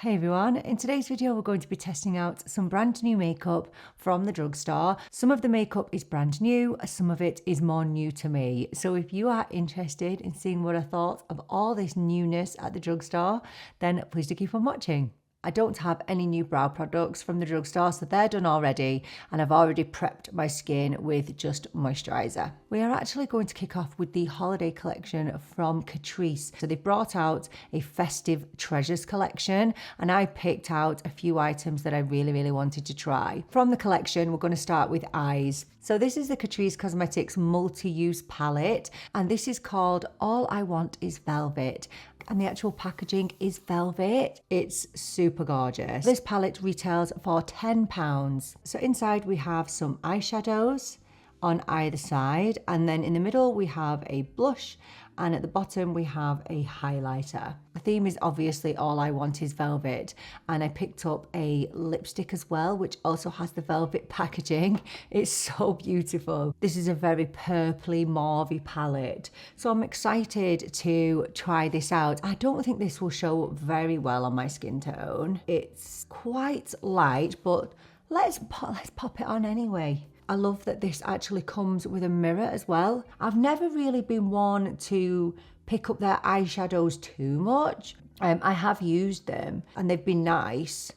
Hey everyone, in today's video we're going to be testing out some brand new makeup from the drugstore. Some of the makeup is brand new, some of it is more new to me. So if you are interested in seeing what I thought of all this newness at the drugstore, then please do keep on watching. I don't have any new brow products from the drugstore, so they're done already, and I've already prepped my skin with just moisturiser. We are actually going to kick off with the holiday collection from Catrice. So they brought out a Festive Treasures collection, and I picked out a few items that I really wanted to try. From the collection, we're going to start with eyes. So this is the Catrice Cosmetics multi-use palette, and this is called All I Want Is Velvet. And the actual packaging is velvet. It's super gorgeous. This palette retails for £10. So inside we have some eyeshadows on either side, and then in the middle we have a blush, and at the bottom we have a highlighter. The theme is obviously All I Want Is Velvet, and I picked up a lipstick as well, which also has the velvet packaging. It's so beautiful. This is a very purpley mauvey palette, so I'm excited to try this out. I don't think this will show up very well on my skin tone. It's quite light, but let's pop it on anyway. I love that this actually comes with a mirror as well. I've never really been one to pick up their eyeshadows too much. I have used them and they've been nice,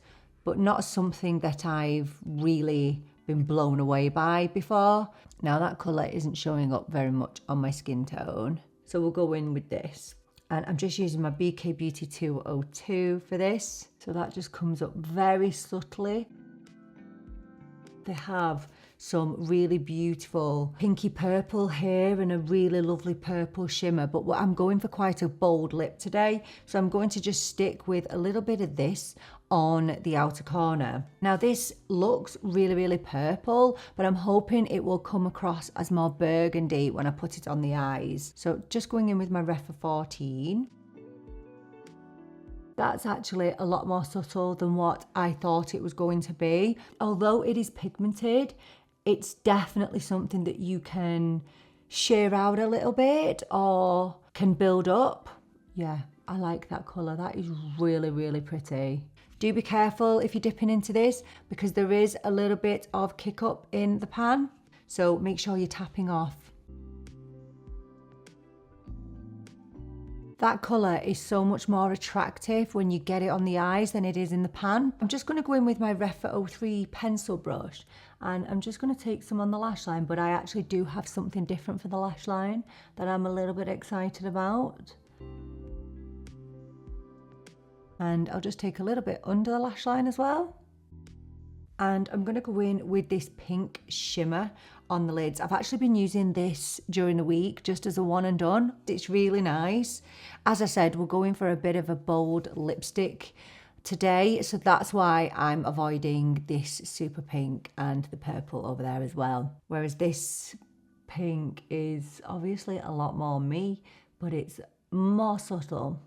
but not something that I've really been blown away by before. Now that colour isn't showing up very much on my skin tone, so we'll go in with this. And I'm just using my BK Beauty 202 for this. So that just comes up very subtly. They have some really beautiful pinky purple here and a really lovely purple shimmer, but I'm going for quite a bold lip today, so I'm going to just stick with a little bit of this on the outer corner. Now this looks really purple, but I'm hoping it will come across as more burgundy when I put it on the eyes. So just going in with my Refa 14. That's actually a lot more subtle than what I thought it was going to be. Although it is pigmented, it's definitely something that you can sheer out a little bit or can build up. Yeah, I like that colour. That is really pretty. Do be careful if you're dipping into this, because there is a little bit of kick up in the pan. So make sure you're tapping off. That colour is so much more attractive when you get it on the eyes than it is in the pan. I'm just going to go in with my Refa 03 pencil brush, and I'm just going to take some on the lash line, but I actually do have something different for the lash line that I'm a little bit excited about. And I'll just take a little bit under the lash line as well. And I'm going to go in with this pink shimmer on the lids. I've actually been using this during the week just as a one and done. It's really nice. As I said, we're going for a bit of a bold lipstick today, so that's why I'm avoiding this super pink and the purple over there as well. Whereas this pink is obviously a lot more me, but it's more subtle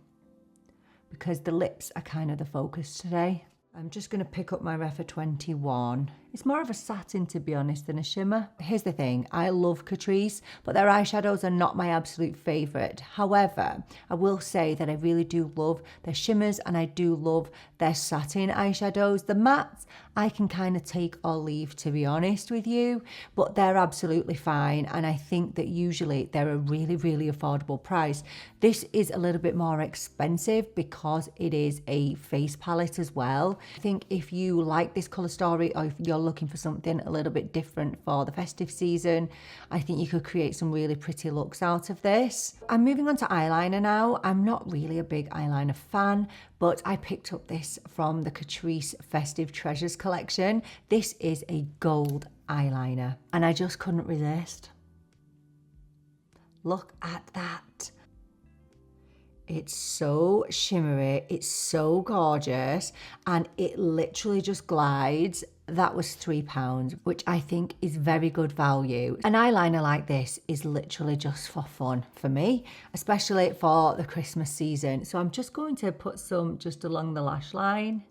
because the lips are kind of the focus today. I'm just going to pick up my Refa 21. It's more of a satin, to be honest, than a shimmer. Here's the thing, I love Catrice, but their eyeshadows are not my absolute favourite. However, I will say that I really do love their shimmers, and I do love their satin eyeshadows. The mattes, I can kind of take or leave, to be honest with you, but they're absolutely fine, and I think that usually they're a really affordable price. This is a little bit more expensive because it is a face palette as well. I think if you like this colour story, or if you're looking for something a little bit different for the festive season, I think you could create some really pretty looks out of this. I'm moving on to eyeliner now. I'm not really a big eyeliner fan, but I picked up this from the Catrice Festive Treasures collection. This is a gold eyeliner, and I just couldn't resist. Look at that. It's so shimmery, it's so gorgeous, and it literally just glides. That was £3, which I think is very good value. An eyeliner like this is literally just for fun for me, especially for the Christmas season. So I'm just going to put some just along the lash line,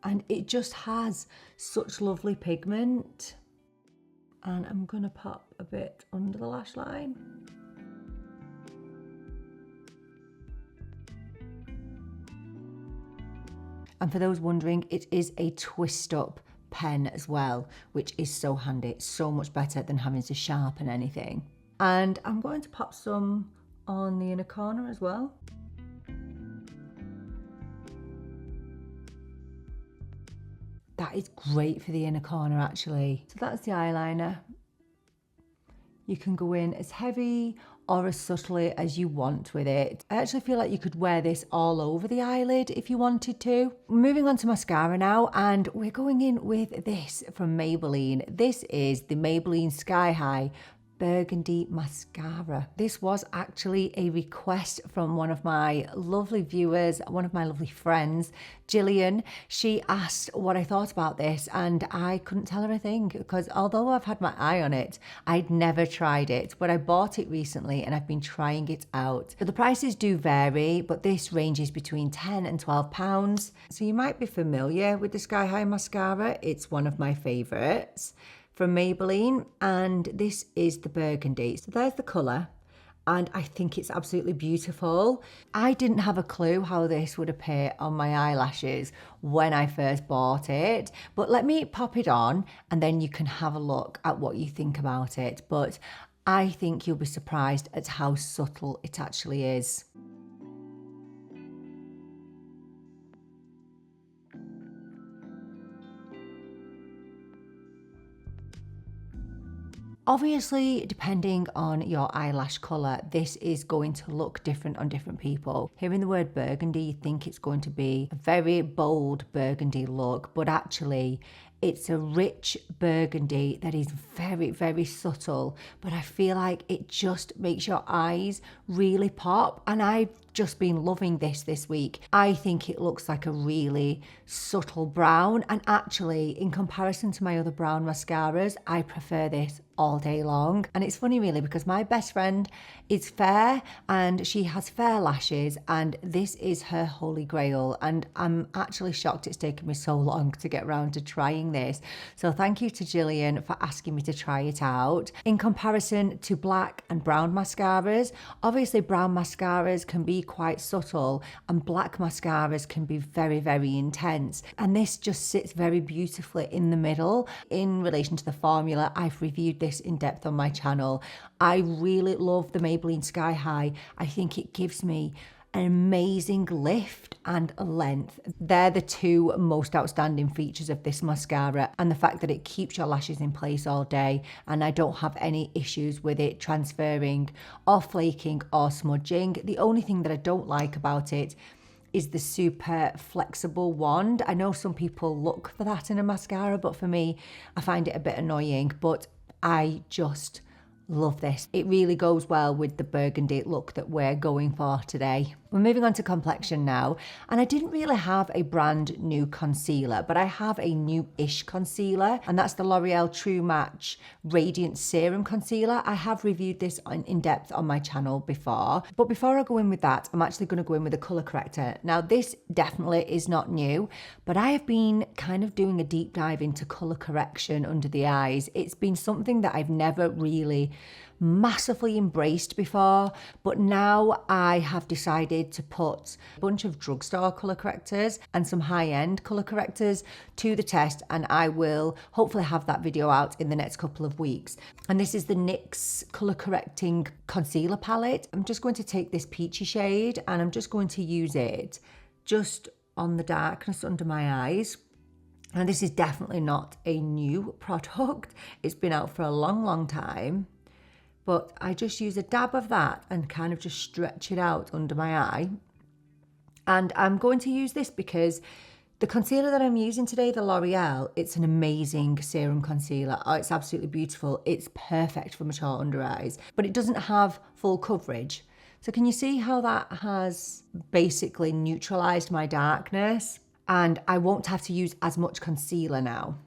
and it just has such lovely pigment. And I'm gonna pop a bit under the lash line. And for those wondering, it is a twist up pen as well, which is so handy. It's so much better than having to sharpen anything. And I'm going to pop some on the inner corner as well. That is great for the inner corner actually. So that's the eyeliner. You can go in as heavy or as subtly as you want with it. I actually feel like you could wear this all over the eyelid if you wanted to. Moving on to mascara now, and we're going in with this from Maybelline. This is the Maybelline Sky High Burgundy mascara. This was actually a request from one of my lovely viewers, one of my lovely friends, Gillian. She asked what I thought about this, and I couldn't tell her a thing because although I've had my eye on it, I'd never tried it, but I bought it recently and I've been trying it out. So the prices do vary, but this ranges between £10 and £12. So you might be familiar with the Sky High mascara. It's one of my favorites from Maybelline, and this is the Burgundy. So there's the colour, and I think it's absolutely beautiful. I didn't have a clue how this would appear on my eyelashes when I first bought it, but let me pop it on and then you can have a look at what you think about it. But I think you'll be surprised at how subtle it actually is. Obviously, depending on your eyelash colour, this is going to look different on different people. Hearing the word burgundy, you think it's going to be a very bold burgundy look, but actually it's a rich burgundy that is very, very subtle, but I feel like it just makes your eyes really pop, and I've just been loving this week. I think it looks like a really subtle brown, and actually in comparison to my other brown mascaras, I prefer this all day long. And it's funny really because my best friend is fair and she has fair lashes, and this is her holy grail, and I'm actually shocked it's taken me so long to get around to trying this. So thank you to Gillian for asking me to try it out. In comparison to black and brown mascaras, obviously brown mascaras can be quite subtle and black mascaras can be very, very intense, and this just sits very beautifully in the middle. In relation to the formula, I've reviewed this in depth on my channel. I really love the Maybelline Sky High. I think it gives me an amazing lift and length. They're the two most outstanding features of this mascara, and the fact that it keeps your lashes in place all day, and I don't have any issues with it transferring or flaking or smudging. The only thing that I don't like about it is the super flexible wand. I know some people look for that in a mascara, but for me, I find it a bit annoying, but I just love this. It really goes well with the burgundy look that we're going for today. We're moving on to complexion now, and I didn't really have a brand new concealer, but I have a new-ish concealer, and that's the L'Oreal True Match Radiant Serum Concealer. I have reviewed this in depth on my channel before, but before I go in with that, I'm actually going to go in with a colour corrector. Now, this definitely is not new, but I have been kind of doing a deep dive into colour correction under the eyes. It's been something that I've never really massively embraced before, but now I have decided to put a bunch of drugstore colour correctors and some high-end colour correctors to the test, and I will hopefully have that video out in the next couple of weeks. And this is the NYX colour correcting concealer palette. I'm just going to take this peachy shade and I'm just going to use it just on the darkness under my eyes. And this is definitely not a new product. It's been out for a long time. But I just use a dab of that and kind of just stretch it out under my eye. And I'm going to use this because the concealer that I'm using today, the L'Oreal, it's an amazing serum concealer. Oh, it's absolutely beautiful. It's perfect for mature under eyes, but it doesn't have full coverage. So can you see how that has basically neutralized my darkness? And I won't have to use as much concealer now.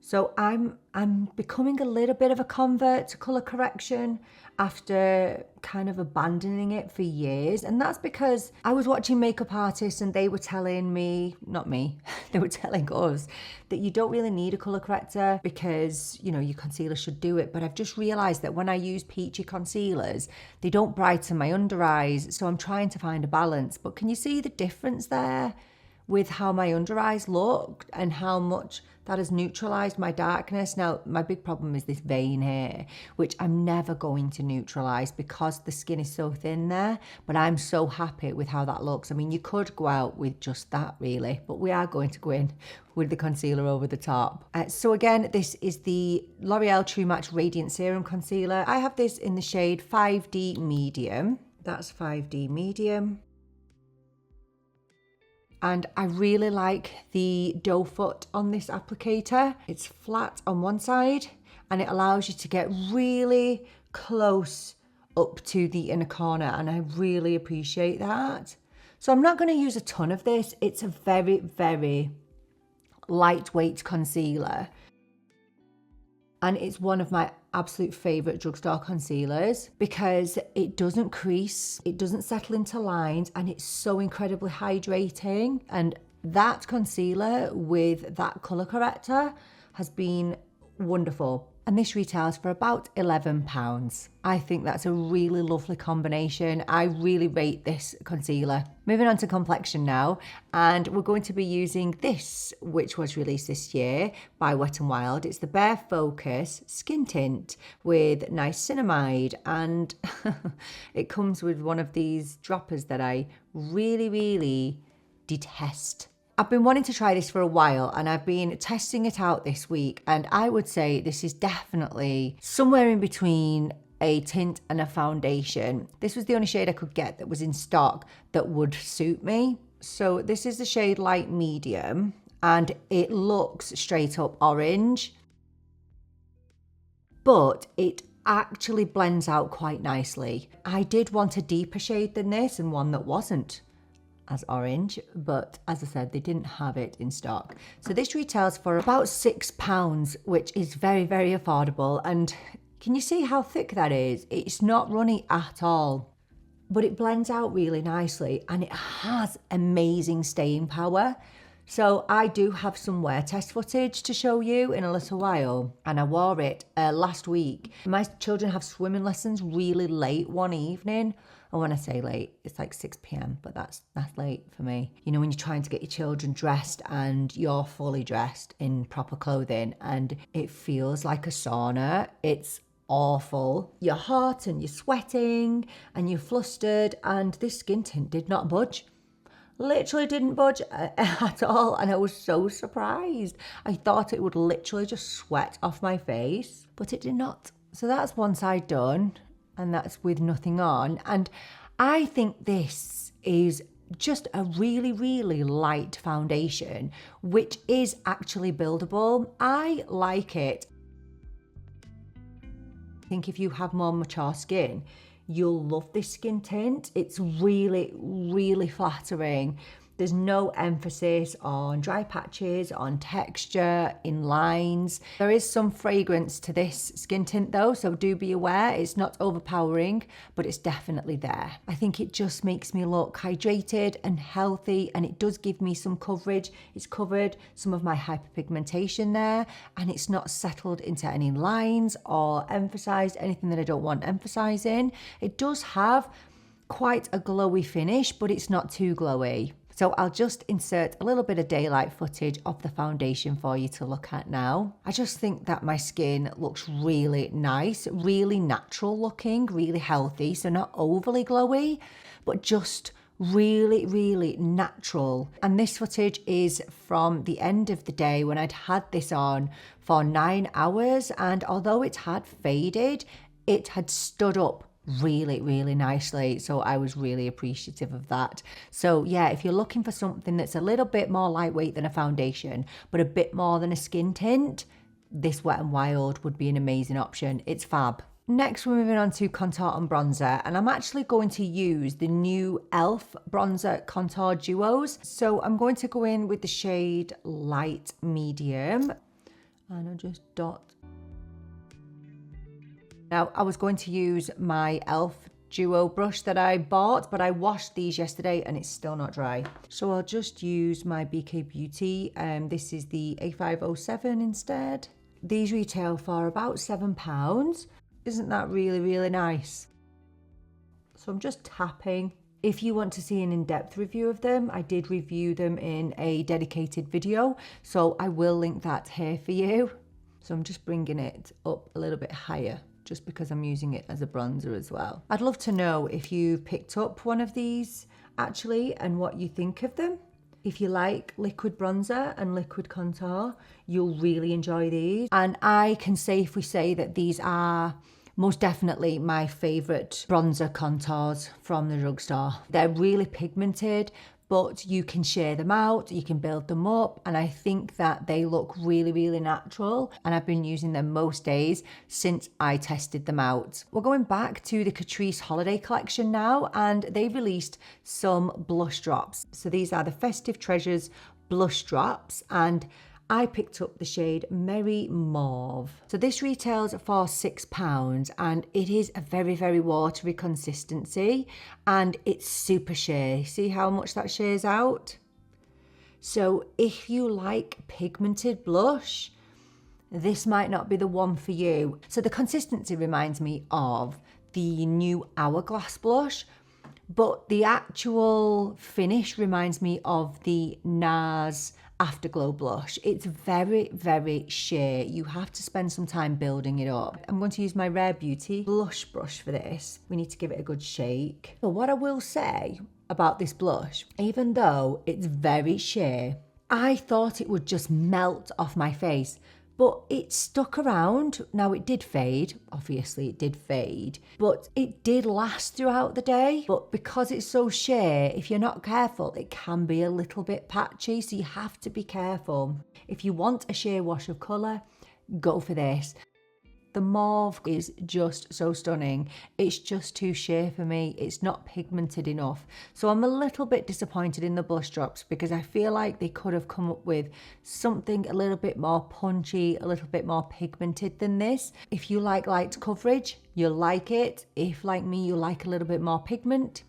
So I'm becoming a little bit of a convert to colour correction after kind of abandoning it for years. And that's because I was watching makeup artists and they were telling me, not me, they were telling us that you don't really need a colour corrector because, you know, your concealer should do it. But I've just realised that when I use peachy concealers, they don't brighten my under eyes. So I'm trying to find a balance. But can you see the difference there? with how my under eyes look and how much that has neutralized my darkness. Now, my big problem is this vein here, which I'm never going to neutralize because the skin is so thin there, but I'm so happy with how that looks. I mean, you could go out with just that really, but we are going to go in with the concealer over the top. So again, this is the L'Oreal True Match Radiant Serum Concealer. I have this in the shade 5D Medium. That's 5D Medium. And I really like the doe foot on this applicator. It's flat on one side and it allows you to get really close up to the inner corner, and I really appreciate that. So I'm not going to use a ton of this. It's a very, very lightweight concealer. And it's one of my absolute favourite drugstore concealers because it doesn't crease, it doesn't settle into lines, and it's so incredibly hydrating. And that concealer with that colour corrector has been wonderful. And this retails for about £11. I think that's a really lovely combination. I really rate this concealer. Moving on to complexion now, and we're going to be using this, which was released this year by Wet n Wild. It's the Bare Focus Skin Tint with Niacinamide, and it comes with one of these droppers that I really, really detest. I've been wanting to try this for a while and I've been testing it out this week, and I would say this is definitely somewhere in between a tint and a foundation. This was the only shade I could get that was in stock that would suit me. So this is the shade Light Medium and it looks straight up orange, but it actually blends out quite nicely. I did want a deeper shade than this and one that wasn't as orange, but as I said, they didn't have it in stock. So this retails for about £6, which is very, very affordable. And can you see how thick that is? It's not runny at all, but it blends out really nicely and it has amazing staying power. So I do have some wear test footage to show you in a little while, and I wore it last week. My children have swimming lessons really late one evening. And when I say late, it's like 6 p.m, but that's late for me. You know, when you're trying to get your children dressed and you're fully dressed in proper clothing and it feels like a sauna, it's awful. You're hot and you're sweating and you're flustered, and this skin tint did not budge. Literally didn't budge at all, and I was so surprised. I thought it would literally just sweat off my face, but it did not. So that's one side done, and that's with nothing on. And I think this is just a really, really light foundation, which is actually buildable. I like it. I think if you have more mature skin, you'll love this skin tint. It's really, really flattering. There's no emphasis on dry patches, on texture, in lines. There is some fragrance to this skin tint though, so do be aware. It's not overpowering, but it's definitely there. I think it just makes me look hydrated and healthy, and it does give me some coverage. It's covered some of my hyperpigmentation there, and it's not settled into any lines or emphasized anything that I don't want emphasizing. It does have quite a glowy finish, but it's not too glowy. So I'll just insert a little bit of daylight footage of the foundation for you to look at now. I just think that my skin looks really nice, really natural looking, really healthy. So not overly glowy, but just really, really natural. And this footage is from the end of the day when I'd had this on for 9 hours. And although it had faded, it had stood up really, really nicely. So I was really appreciative of that. So yeah, if you're looking for something that's a little bit more lightweight than a foundation, but a bit more than a skin tint, this Wet n Wild would be an amazing option. It's fab. Next, we're moving on to contour and bronzer, and I'm actually going to use the new e.l.f. bronzer contour duos. So I'm going to go in with the shade Light Medium, and I'll just dot. Now, I was going to use my e.l.f. duo brush that I bought, but I washed these yesterday and it's still not dry. So I'll just use my BK Beauty. This is the A507 instead. These retail for about £7. Isn't that really, really nice? So I'm just tapping If you want to see an in-depth review of them, I did review them in a dedicated video, so I will link that here for you. So I'm just bringing it up a little bit higher, just because I'm using it as a bronzer as well. I'd love to know if you've picked up one of these actually and what you think of them. If you like liquid bronzer and liquid contour, you'll really enjoy these. And I can safely say that these are most definitely my favourite bronzer contours from the drugstore. They're really pigmented, but you can share them out, you can build them up, and I think that they look really, really natural, and I've been using them most days since I tested them out. We're going back to the Catrice Holiday collection now, and they've released some blush drops. So these are the Festive Treasures blush drops, and I picked up the shade Merry Mauve. So this retails for £6 and it is a very, very watery consistency and it's super sheer. See how much that sheers out? So if you like pigmented blush, this might not be the one for you. So the consistency reminds me of the new Hourglass blush, but the actual finish reminds me of the NARS Afterglow blush. It's very, very sheer. You have to spend some time building it up. I'm going to use my Rare Beauty blush brush for this. We need to give it a good shake. But what I will say about this blush, even though it's very sheer, I thought it would just melt off my face, but it stuck around. Now it did fade, obviously it did fade, but it did last throughout the day. But because it's so sheer, if you're not careful, it can be a little bit patchy, so you have to be careful. If you want a sheer wash of colour, go for this. The mauve is just so stunning. It's just too sheer for me. It's not pigmented enough. So I'm a little bit disappointed in the blush drops because I feel like they could have come up with something a little bit more punchy, a little bit more pigmented than this. If you like light coverage, you'll like it. If, like me, you like a little bit more pigment,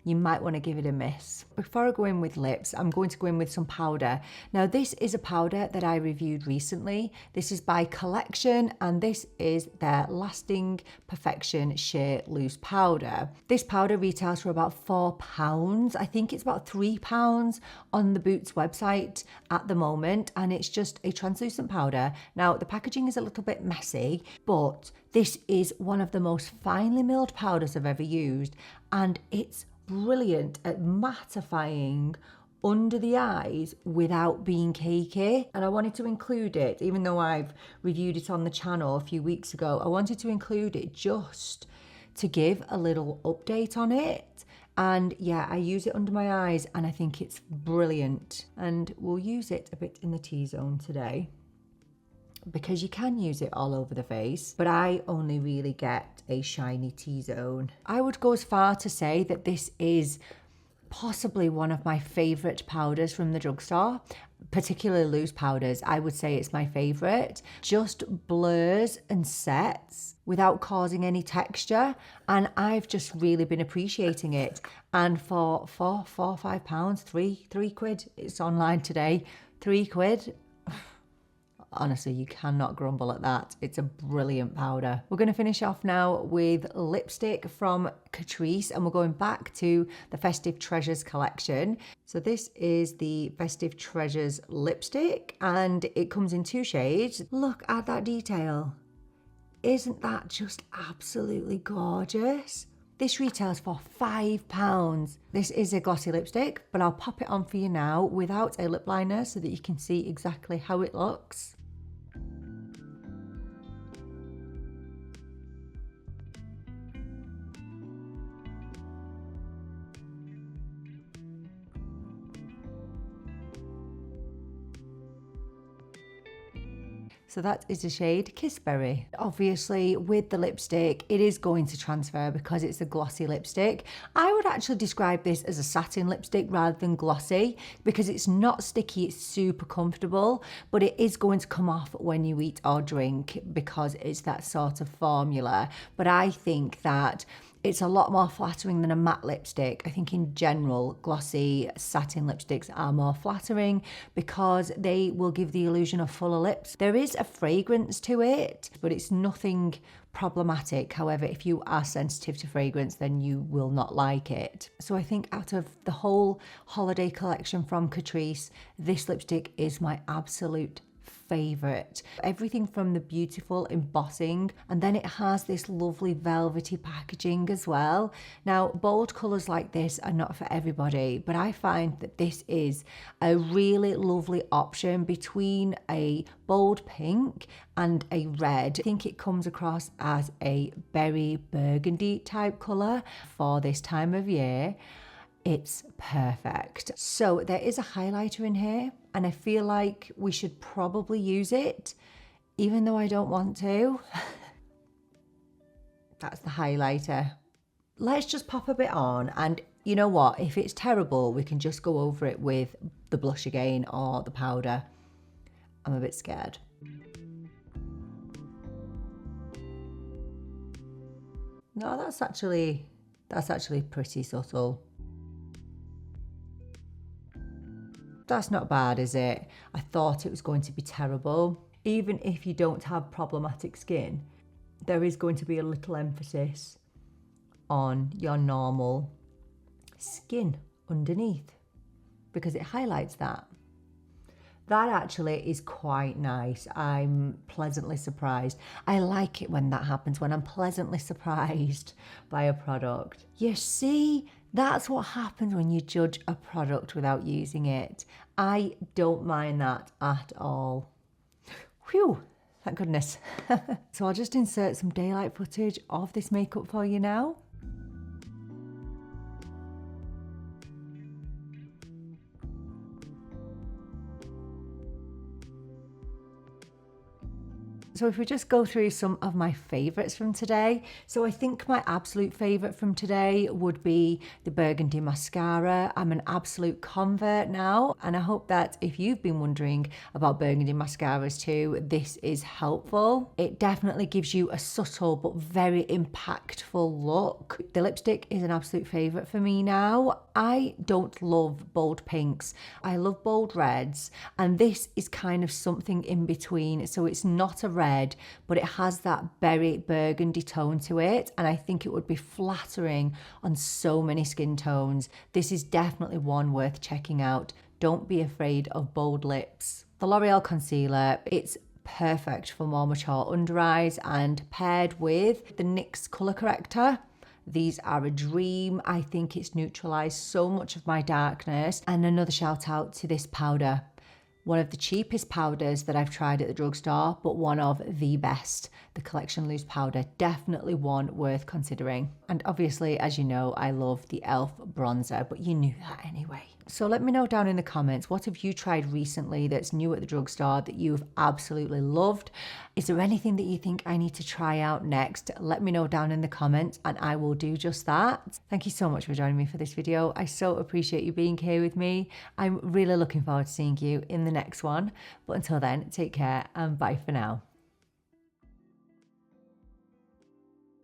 you might want to give it a miss. Before I go in with lips, I'm going to go in with some powder. Now this is a powder that I reviewed recently. This is by Collection and this is their Lasting Perfection Sheer Loose Powder. This powder retails for about £4. I think it's about £3 on the Boots website at the moment, and it's just a translucent powder. Now the packaging is a little bit messy, but this is one of the most finely milled powders I've ever used, and it's brilliant at mattifying under the eyes without being cakey. And I wanted to include it, even though I've reviewed it on the channel a few weeks ago, I wanted to include it just to give a little update on it. And yeah, I use it under my eyes and I think it's brilliant. And we'll use it a bit in the T-zone today, because you can use it all over the face, but I only really get a shiny T-zone. I would go as far to say that this is possibly one of my favourite powders from the drugstore, particularly loose powders. I would say it's my favourite. Just blurs and sets without causing any texture, and I've just really been appreciating it. And for £5, three quid, it's online today, £3. Honestly, you cannot grumble at that. It's a brilliant powder. We're going to finish off now with lipstick from Catrice, and we're going back to the Festive Treasures collection. So this is the Festive Treasures lipstick, and it comes in 2 shades. Look at that detail. Isn't that just absolutely gorgeous? This retails for £5. This is a glossy lipstick, but I'll pop it on for you now without a lip liner so that you can see exactly how it looks. So that is the shade Kissberry. Obviously, with the lipstick, it is going to transfer because it's a glossy lipstick. I would actually describe this as a satin lipstick rather than glossy because it's not sticky, it's super comfortable, but it is going to come off when you eat or drink because it's that sort of formula. But I think that It's a lot more flattering than a matte lipstick. I think in general, glossy satin lipsticks are more flattering because they will give the illusion of fuller lips. There is a fragrance to it, but it's nothing problematic. However, if you are sensitive to fragrance, then you will not like it. So I think out of the whole holiday collection from Catrice, this lipstick is my absolute favorite. Everything from the beautiful embossing, and then it has this lovely velvety packaging as well. Now, bold colors like this are not for everybody, but I find that this is a really lovely option between a bold pink and a red. I think it comes across as a berry burgundy type color for this time of year. It's perfect. So there is a highlighter in here, and I feel like we should probably use it, even though I don't want to. That's the highlighter. Let's just pop a bit on, and you know what? If it's terrible, we can just go over it with the blush again or the powder. I'm a bit scared. No, that's actually pretty subtle. That's not bad, is it? I thought it was going to be terrible. Even if you don't have problematic skin, there is going to be a little emphasis on your normal skin underneath because it highlights that. That actually is quite nice. I'm pleasantly surprised. I like it when that happens, when I'm pleasantly surprised by a product. You see, that's what happens when you judge a product without using it. I don't mind that at all. Whew, thank goodness. So I'll just insert some daylight footage of this makeup for you now. So if we just go through some of my favourites from today. So I think my absolute favourite from today would be the Burgundy mascara. I'm an absolute convert now, and I hope that if you've been wondering about Burgundy mascaras too, this is helpful. It definitely gives you a subtle but very impactful look. The lipstick is an absolute favourite for me now. I don't love bold pinks. I love bold reds, and this is kind of something in between. So it's not a red, but it has that berry burgundy tone to it, and I think it would be flattering on so many skin tones. This is definitely one worth checking out. Don't be afraid of bold lips. The L'Oreal concealer, it's perfect for more mature under eyes, and paired with the NYX colour corrector, these are a dream. I think it's neutralised so much of my darkness. And another shout out to this powder. One of the cheapest powders that I've tried at the drugstore, but one of the best. The Collection Loose powder, definitely one worth considering. And obviously, as you know, I love the e.l.f. bronzer, but you knew that anyway. So let me know down in the comments, what have you tried recently that's new at the drugstore that you've absolutely loved? Is there anything that you think I need to try out next? Let me know down in the comments and I will do just that. Thank you so much for joining me for this video. I so appreciate you being here with me. I'm really looking forward to seeing you in the next one. But until then, take care and bye for now.